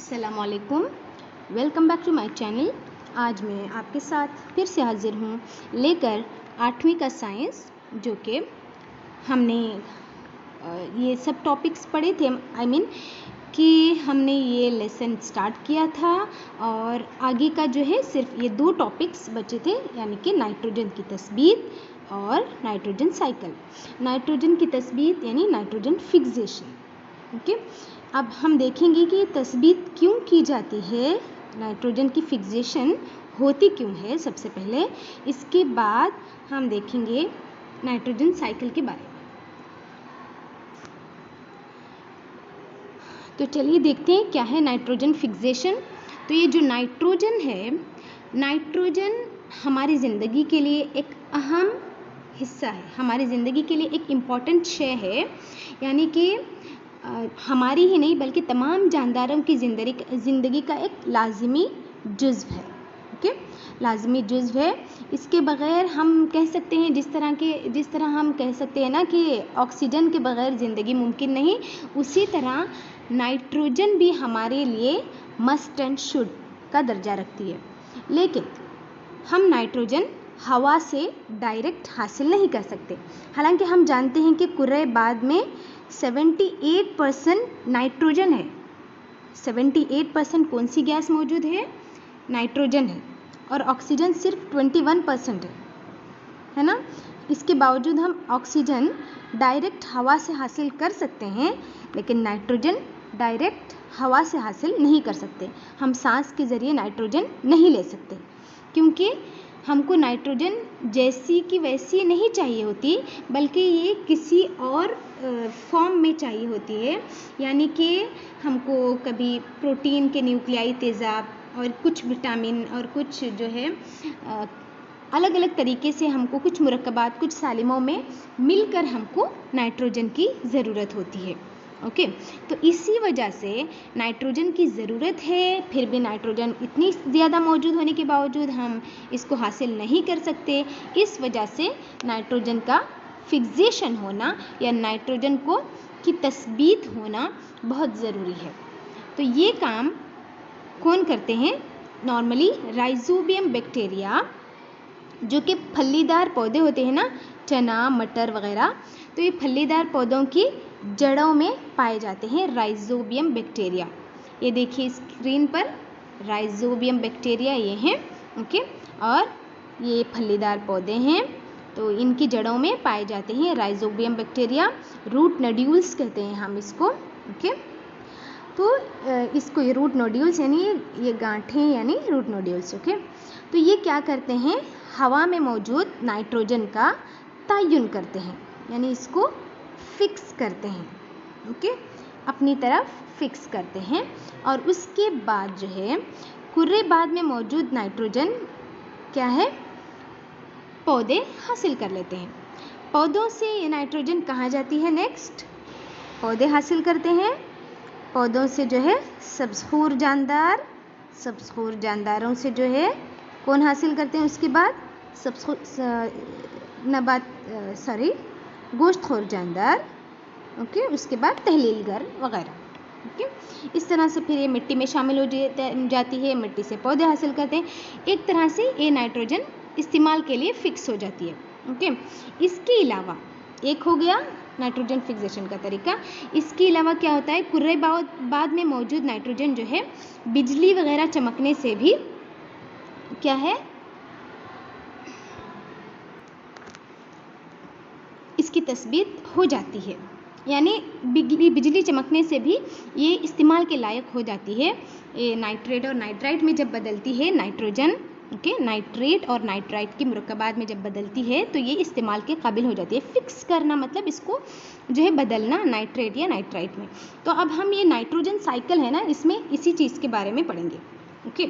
अस्सलामुअलैकुम, welcome back to my channel. आज मैं आपके साथ फिर से हाजिर हूँ लेकर 8वीं का साइंस, जो कि हमने ये सब टॉपिक्स पढ़े थे। कि हमने ये लेसन स्टार्ट किया था और आगे का जो है सिर्फ ये 2 टॉपिक्स बचे थे, यानी कि नाइट्रोजन की तस्बीत और नाइट्रोजन साइकिल। नाइट्रोजन की तस्बीत यानी नाइट्रोजन फिक्सेशन। ओके, अब हम देखेंगे कि तस्बीत क्यों की जाती है, नाइट्रोजन की फिक्सेशन होती क्यों है सबसे पहले। इसके बाद हम देखेंगे नाइट्रोजन साइकिल के बारे में। तो चलिए देखते हैं क्या है नाइट्रोजन फिक्सेशन। तो ये जो नाइट्रोजन है, नाइट्रोजन हमारी ज़िंदगी के लिए एक अहम हिस्सा है, हमारी ज़िंदगी के लिए एक इम्पॉर्टेंट शय है, यानी कि हमारी ही नहीं बल्कि तमाम जानदारों की ज़िंदगी का एक लाज़मी जुज़्व है। ओके, लाज़मी जुज़्व है। इसके बग़ैर हम कह सकते हैं जिस तरह हम कह सकते हैं ना कि ऑक्सीजन के बग़ैर ज़िंदगी मुमकिन नहीं, उसी तरह नाइट्रोजन भी हमारे लिए मस्ट एंड शुड का दर्जा रखती है। लेकिन हम नाइट्रोजन हवा से डायरेक्ट हासिल नहीं कर सकते। हालांकि हम जानते हैं कि कुर्रे बाद में 78% नाइट्रोजन है। 78% कौन सी गैस मौजूद है? नाइट्रोजन है, और ऑक्सीजन सिर्फ 21% है ना। इसके बावजूद हम ऑक्सीजन डायरेक्ट हवा से हासिल कर सकते हैं, लेकिन नाइट्रोजन डायरेक्ट हवा से हासिल नहीं कर सकते। हम सांस के ज़रिए नाइट्रोजन नहीं ले सकते, क्योंकि हमको नाइट्रोजन जैसी की वैसी नहीं चाहिए होती, बल्कि ये किसी और फॉर्म में चाहिए होती है। यानी कि हमको कभी प्रोटीन के न्यूक्लियाई तेज़ाब और कुछ विटामिन और कुछ जो है अलग अलग तरीके से हमको कुछ मुरक्कबात कुछ सालिमों में मिलकर हमको नाइट्रोजन की ज़रूरत होती है। ओके, तो इसी वजह से नाइट्रोजन की ज़रूरत है। फिर भी नाइट्रोजन इतनी ज़्यादा मौजूद होने के बावजूद हम इसको हासिल नहीं कर सकते। इस वजह से नाइट्रोजन का फिक्सेशन होना या नाइट्रोजन की तस्बीत होना बहुत ज़रूरी है। तो ये काम कौन करते हैं? नॉर्मली राइजोबियम बैक्टीरिया, जो कि फलीदार पौधे होते हैं ना, चना मटर वगैरह, तो ये फलीदार पौधों की जड़ों में पाए जाते हैं राइजोबियम बैक्टीरिया। ये देखिए स्क्रीन पर राइजोबियम बैक्टीरिया ये हैं। ओके, और ये फलीदार पौधे हैं, तो इनकी जड़ों में पाए जाते हैं राइजोबियम बैक्टीरिया। रूट नोड्यूल्स कहते हैं हम इसको। ओके, तो इसको ये रूट नोड्यूल्स यानी ये गांठें यानी रूट नोड्यूल्स। ओके, तो ये क्या करते हैं? हवा में मौजूद नाइट्रोजन का तयन करते हैं, यानी इसको फिक्स करते हैं। ओके, अपनी तरफ फिक्स करते हैं, और उसके बाद जो है कुर्रे बाद में मौजूद नाइट्रोजन क्या है? पौधे हासिल कर लेते हैं। पौधों से ये नाइट्रोजन कहाँ जाती है? नेक्स्ट पौधे हासिल करते हैं। पौधों से जो है सब्ज़खोर जानदार, सब्ज़खोर जानदारों से जो है कौन हासिल करते हैं? उसके बाद गोश्तखोर जानदार। ओके, उसके बाद तहलीलगर वगैरह। ओके, इस तरह से फिर ये मिट्टी में शामिल हो जाती है, मिट्टी से पौधे हासिल करते हैं। एक तरह से ये नाइट्रोजन इस्तेमाल के लिए फिक्स हो जाती है। ओके, इसके अलावा एक हो गया नाइट्रोजन फिक्सेशन का तरीका। इसके अलावा क्या होता है? कुर्रे बाद में मौजूद नाइट्रोजन जो है बिजली वगैरह चमकने से भी क्या है, इसकी तस्बीत हो जाती है। यानी बिजली चमकने से भी ये इस्तेमाल के लायक हो जाती है। ये नाइट्रेट और नाइट्राइट में जब बदलती है नाइट्रोजन, ओके, नाइट्रेट और नाइट्राइट की मुरक्कबात में जब बदलती है तो ये इस्तेमाल के काबिल हो जाती है। फिक्स करना मतलब इसको जो है बदलना नाइट्रेट या नाइट्राइट में। तो अब हम ये नाइट्रोजन साइकिल है ना, इसमें इसी चीज़ के बारे में पढ़ेंगे। ओके,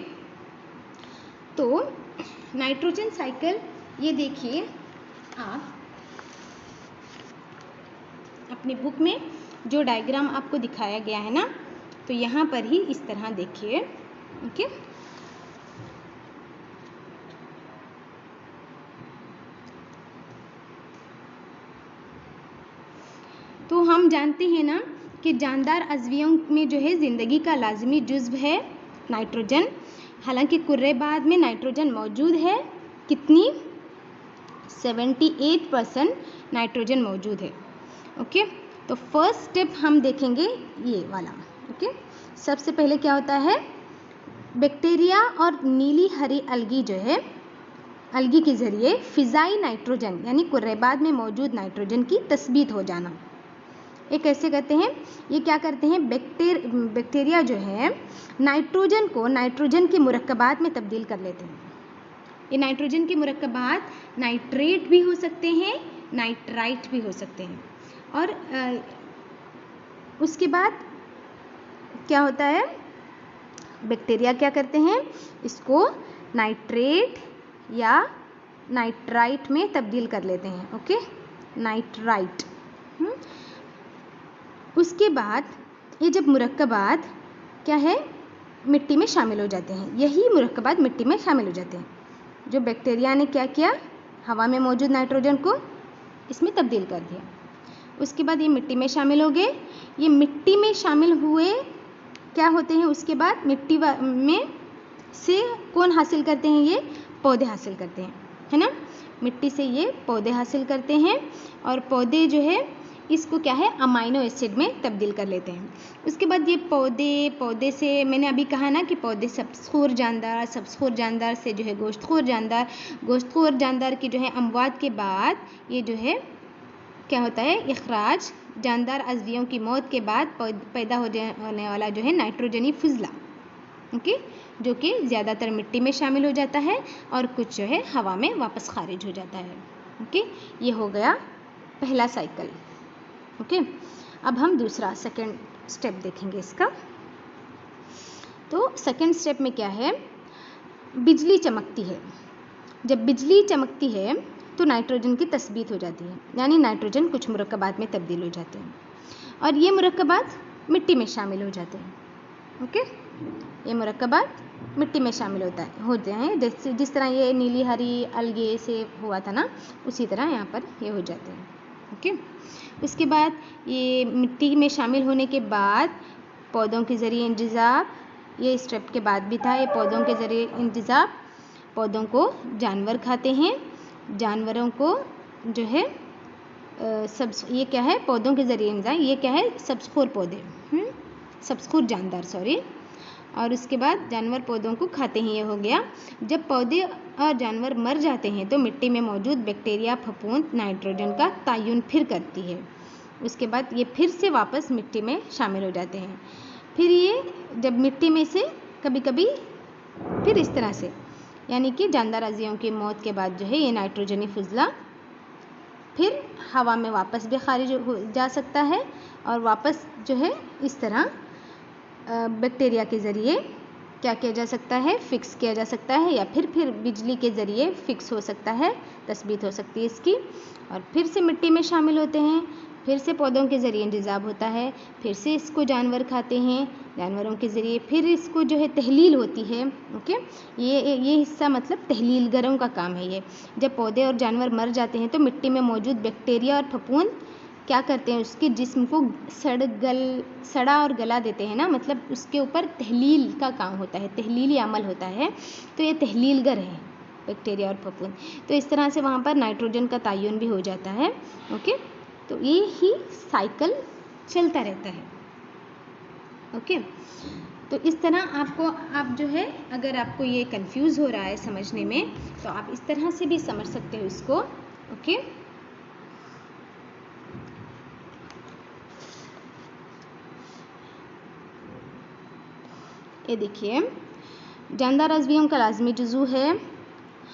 तो नाइट्रोजन साइकिल ये देखिए आप अपनी बुक में जो डायग्राम आपको दिखाया गया है ना, तो यहाँ पर ही इस तरह देखिए। ओके, तो हम जानते हैं ना कि जानदार अज़वियों में जो है ज़िंदगी का लाजमी जुज़्व है नाइट्रोजन। हालांकि कुर्रेबाद में नाइट्रोजन मौजूद है, कितनी 78% नाइट्रोजन मौजूद है। ओके, तो फर्स्ट स्टेप हम देखेंगे ये वाला। ओके, सबसे पहले क्या होता है, बैक्टीरिया और नीली हरी अलगी जो है, अलगी के ज़रिए फ़िज़ाई नाइट्रोजन यानी कुर्रेबाद में मौजूद नाइट्रोजन की तस्बीत हो जाना। ये कैसे करते हैं, ये क्या करते हैं, बैक्टीरिया जो है नाइट्रोजन को नाइट्रोजन के मुरक्कबात में तब्दील कर लेते हैं। ये नाइट्रोजन के मुरक्कबात नाइट्रेट भी हो सकते हैं, नाइट्राइट भी हो सकते हैं। और उसके बाद क्या होता है, बैक्टीरिया क्या करते हैं, इसको नाइट्रेट या नाइट्राइट में तब्दील कर लेते हैं। Okay, nitrite. उसके बाद ये जब मुरक्कबात क्या है, मिट्टी में शामिल हो जाते हैं, यही मुरक्कबात मिट्टी में शामिल हो जाते हैं। जो बैक्टीरिया ने क्या किया, हवा में मौजूद नाइट्रोजन को इसमें तब्दील कर दिया। उसके बाद ये मिट्टी में शामिल हो गए। ये मिट्टी में शामिल हुए क्या होते हैं, उसके बाद मिट्टी में से कौन हासिल करते हैं, ये पौधे हासिल करते हैं, है ना। मिट्टी से ये पौधे हासिल करते हैं और पौधे जो है इसको क्या है, अमाइनो एसिड में तब्दील कर लेते हैं। उसके बाद ये पौधे से मैंने अभी कहा ना कि पौधे सब्ज़खोर जानदार से जो है गोश्तखोर जानदार की जो है अमवात के बाद ये जो है क्या होता है, इखराज जानदार अज़वियों की मौत के बाद पैदा होने वाला जो है नाइट्रोजनी फिज़ला। ओके, जो कि ज़्यादातर मिट्टी में शामिल हो जाता है और कुछ जो है हवा में वापस खारिज हो जाता है। ओके, ये हो गया पहला साइकिल। ओके, अब हम दूसरा सेकंड स्टेप देखेंगे इसका। तो सेकंड स्टेप में क्या है, बिजली चमकती है। जब बिजली चमकती है तो नाइट्रोजन की तस्बीत हो जाती है, यानी नाइट्रोजन कुछ मुरक्कबात में तब्दील हो जाते हैं और ये मुरक्कबात मिट्टी में शामिल हो जाते हैं। ओके, ये मुरक्कबात मिट्टी में शामिल होते हैं, जैसे जिस तरह ये नीली हरी अलगे से हुआ था ना, उसी तरह यहाँ पर ये हो जाते हैं। ओके, उसके बाद ये मिट्टी में शामिल होने के बाद पौधों के ज़रिए इंतज़ाब, ये स्टेप के बाद भी था, ये पौधों के ज़रिए इंतज़ाब, पौधों को जानवर खाते हैं, जानवरों को जो है ये क्या है, पौधों के ज़रिए इंतज़ाब, ये क्या है, सब्ज़खोर पौधे, सब्ज़खोर जानदार, सॉरी। और उसके बाद जानवर पौधों को खाते हैं, ये हो गया। जब पौधे और जानवर मर जाते हैं तो मिट्टी में मौजूद बैक्टीरिया फफूंद नाइट्रोजन का तायुन फिर करती है। उसके बाद ये फिर से वापस मिट्टी में शामिल हो जाते हैं। फिर ये जब मिट्टी में से कभी कभी फिर इस तरह से, यानी कि जानदार अज़वियों की मौत के बाद जो है ये नाइट्रोजनी फिज़ला फिर हवा में वापस भी खारिज हो जा सकता है और वापस जो है इस तरह बैक्टीरिया के ज़रिए क्या किया जा सकता है, फिक्स किया जा सकता है, या फिर बिजली के ज़रिए फिक्स हो सकता है, तस्बीत हो सकती है इसकी। और फिर से मिट्टी में शामिल होते हैं, फिर से पौधों के ज़रिए इंतज़ाब होता है, फिर से इसको जानवर खाते हैं, जानवरों के ज़रिए फिर इसको जो है तहलील होती है। ओके, ये हिस्सा मतलब तहलीलगरों का काम है ये। जब पौधे और जानवर मर जाते हैं तो मिट्टी में मौजूद बैक्टीरिया और फफूंद क्या करते हैं, उसके जिस्म को सड़ा और गला देते हैं ना, मतलब उसके ऊपर तहलील का काम होता है, तहलीली अमल होता है। तो ये तहलीलगर है बैक्टीरिया और फफूंद। तो इस तरह से वहाँ पर नाइट्रोजन का तायुन भी हो जाता है। ओके, तो ये ही साइकिल चलता रहता है। ओके, तो इस तरह आप जो है, अगर आपको ये कंफ्यूज हो रहा है समझने में, तो आप इस तरह से भी समझ सकते हो इसको। ओके, ये देखिए, जानदार अज़वियों का लाजमी जुज़ू है।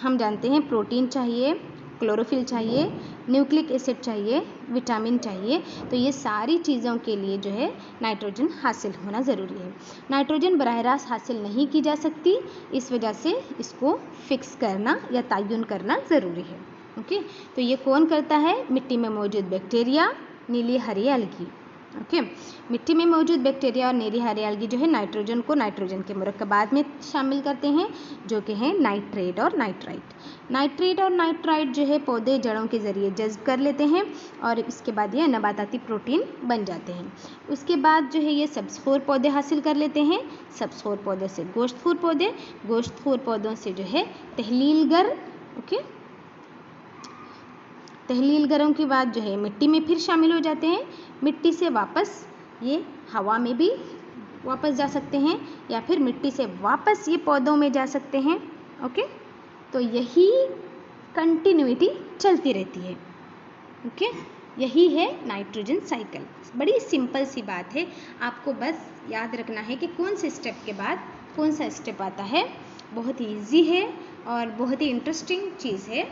हम जानते हैं प्रोटीन चाहिए, क्लोरोफिल चाहिए, न्यूक्लिक एसिड चाहिए, विटामिन चाहिए। तो ये सारी चीज़ों के लिए जो है नाइट्रोजन हासिल होना ज़रूरी है। नाइट्रोजन बराह रास्त हासिल नहीं की जा सकती, इस वजह से इसको फिक्स करना या तायुन करना ज़रूरी है। ओके, तो ये कौन करता है, मिट्टी में मौजूद बैक्टीरिया, नीली हरी अलगी। ओके। मिट्टी में मौजूद बैक्टीरिया और नेरिहारे एल्गी जो है नाइट्रोजन को नाइट्रोजन के मुरक्कबात में शामिल करते हैं, जो कि हैं नाइट्रेट और नाइट्राइट। नाइट्रेट और नाइट्राइट जो है पौधे जड़ों के ज़रिए जज्ब कर लेते हैं और इसके बाद ये नबाताती प्रोटीन बन जाते हैं। उसके बाद जो है ये सब्ज़खोर पौधे हासिल कर लेते हैं, सब्ज़खोर पौधे से गोश्तखोर पौधे, गोश्तखोर पौधों से जो है तहलीलगर। ओके, तहलीलगरों के बाद जो है मिट्टी में फिर शामिल हो जाते हैं। मिट्टी से वापस ये हवा में भी वापस जा सकते हैं या फिर मिट्टी से वापस ये पौधों में जा सकते हैं। ओके, तो यही कंटिन्यूटी चलती रहती है। ओके, यही है नाइट्रोजन साइकिल। बड़ी सिंपल सी बात है, आपको बस याद रखना है कि कौन से स्टेप के बाद कौन सा स्टेप आता है। बहुत ही ईजी है और बहुत ही इंटरेस्टिंग चीज़ है।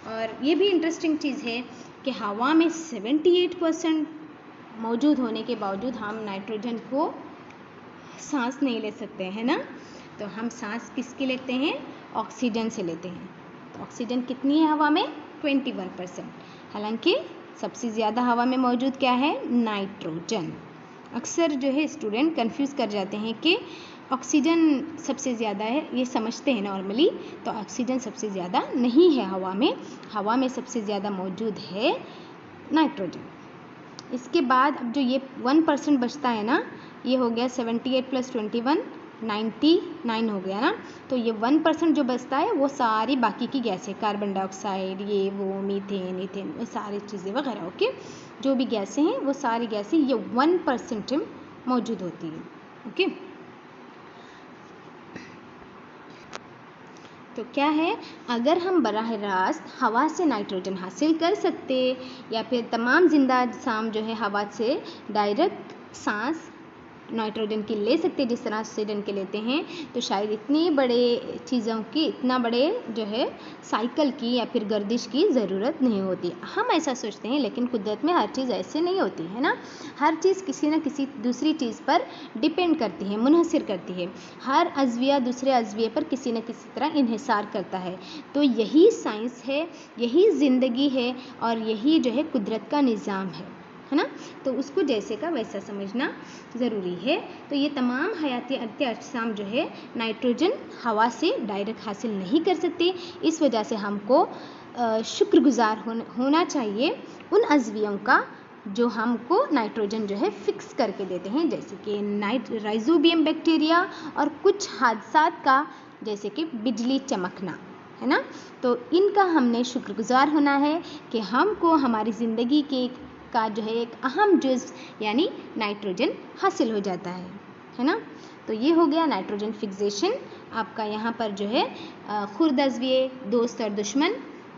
और ये भी इंटरेस्टिंग चीज़ है कि हवा में 78% मौजूद होने के बावजूद हम नाइट्रोजन को सांस नहीं ले सकते हैं ना। तो हम सांस किसकी लेते हैं? ऑक्सीजन से लेते हैं। तो ऑक्सीजन कितनी है हवा में? 21%। हालांकि सबसे ज़्यादा हवा में मौजूद क्या है? नाइट्रोजन। अक्सर जो है स्टूडेंट कंफ्यूज कर जाते हैं कि ऑक्सीजन सबसे ज़्यादा है, ये समझते हैं नॉर्मली। तो ऑक्सीजन सबसे ज़्यादा नहीं है हवा में सबसे ज़्यादा मौजूद है नाइट्रोजन। इसके बाद अब जो ये 1% बचता है ना, ये हो गया 78 + 21 99 हो गया ना। तो ये 1% जो बचता है वो सारी बाकी की गैसें, कार्बन डाइऑक्साइड, ये वो, मीथेन, इथेन, वो सारी चीज़ें वगैरह। ओके, जो भी गैसें हैं वो सारी गैसें ये 1% में मौजूद होती है। ओके, तो क्या है, अगर हम बराह रास्त हवा से नाइट्रोजन हासिल कर सकते या फिर तमाम जिंदा अजसाम जो है हवा से डायरेक्ट सांस नाइट्रोजन की ले सकते जिस तरह ऑक्सीजन के लेते हैं, तो शायद इतनी बड़े चीज़ों की, इतना बड़े जो है साइकिल की या फिर गर्दिश की ज़रूरत नहीं होती। हम ऐसा सोचते हैं, लेकिन कुदरत में हर चीज़ ऐसे नहीं होती है ना। हर चीज़ किसी न किसी दूसरी चीज़ पर डिपेंड करती है, मुनहसर करती है। हर अज़विया दूसरे अज़विये पर किसी न किसी तरह इन्हिसार करता है। तो यही साइंस है, यही ज़िंदगी है और यही जो है कुदरत का निज़ाम है ना। तो उसको जैसे का वैसा समझना ज़रूरी है। तो ये तमाम हयाती अजसाम जो है नाइट्रोजन हवा से डायरेक्ट हासिल नहीं कर सकते। इस वजह से हमको शुक्रगुजार होना चाहिए उन अज़वियों का जो हमको नाइट्रोजन जो है फिक्स करके देते हैं, जैसे कि राइजोबियम बैक्टीरिया और कुछ हादसात का, जैसे कि बिजली चमकना, है ना। तो इनका हमने शुक्रगुजार होना है कि हमको हमारी ज़िंदगी के का जो है एक अहम जुज़ यानी नाइट्रोजन हासिल हो जाता है ना। तो ये हो गया नाइट्रोजन फिक्सेशन। आपका यहाँ पर जो है खुर्द अज़विये, दोस्त और दुश्मन,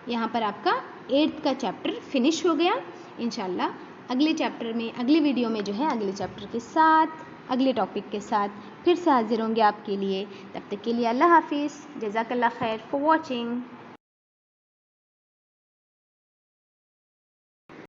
यहाँ पर आपका 8th का चैप्टर फिनिश हो गया। इंशाल्लाह अगले चैप्टर में, अगली वीडियो में जो है अगले चैप्टर के साथ, अगले टॉपिक के साथ फिर से हाजिर होंगे आपके लिए। तब तक के लिए अल्लाह हाफिज़, जज़ाकल्लाह खैर फॉर वॉचिंग।